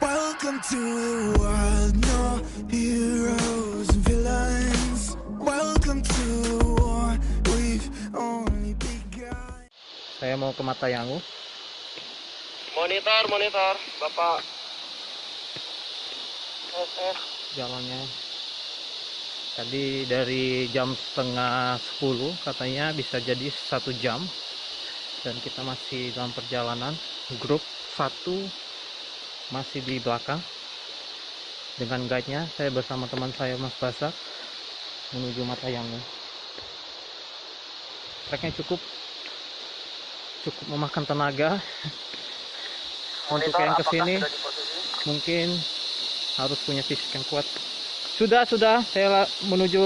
Welcome to the world, no heroes and villains. Welcome to the war, we've only begun. Saya mau ke mata yangu. Monitor, Bapak. Jalannya tadi dari jam setengah 10 katanya bisa jadi 1 jam, dan kita masih dalam perjalanan. Grup 1 masih di belakang dengan guide-nya. Saya bersama teman saya Mas Basak menuju mata yangu. Treknya cukup memakan tenaga. Untuk yang kesini mungkin harus punya fisik yang kuat. Sudah saya menuju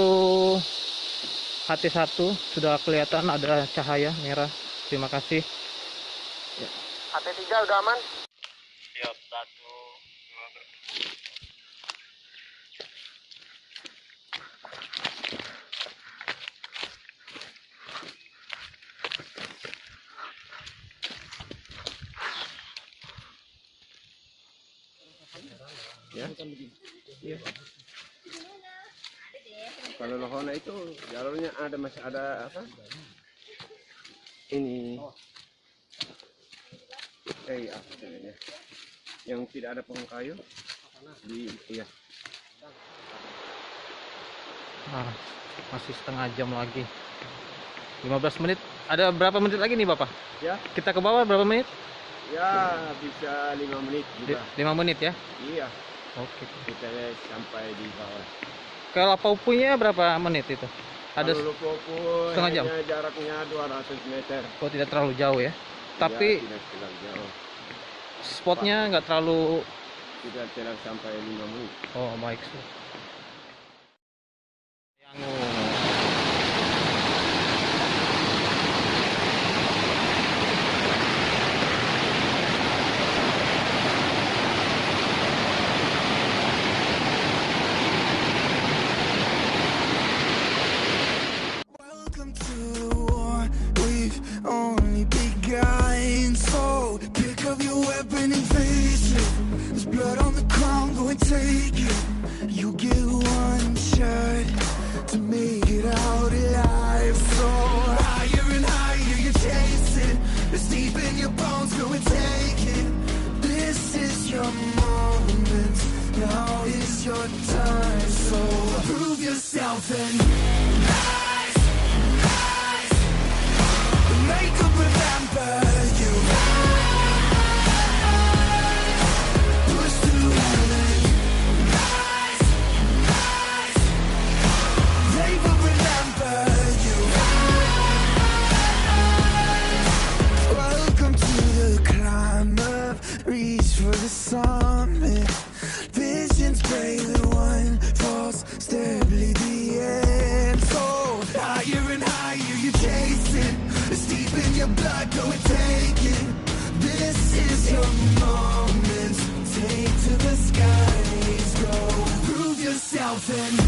HT1, sudah kelihatan ada cahaya merah. Terima kasih. HT3 udah aman? Siap, 1, 2. Ya. Iya. Kalau lohona itu jalurnya masih ada apa? Ini. Apa namanya? Yang tidak ada pohon kayu iya. Masih setengah jam lagi. 15 menit. Ada berapa menit lagi nih Bapak? Ya. Kita ke bawah berapa menit? Ya, bisa 5 menit juga. 5 menit ya? Iya. Oke. Kita sampai di bawah. Kalau Paupunya berapa menit itu? Ada setengah jam. Jaraknya 200 meter. Oh, tidak terlalu jauh ya? Tapi tidak terlalu jauh. Spotnya nggak terlalu. Tidak sampai 5 menit. Oh, baik. Yangu. Welcome to the war, we've only begun. So pick up your weapon and face it. There's blood on the ground, go and take it. You get one shot to make it out alive. So higher and higher you chase it. It's deep in your bones, go and take it. This is your moment, now is your time. So prove yourself and make them remember you. Push through heaven. They will remember you. Welcome to the climb up, reach for the summit. Visions brave and one false step lead the end. So higher and higher you chase it. It's deep in your blood, go and take it. This is your moment. Take to the skies, go. Prove yourself and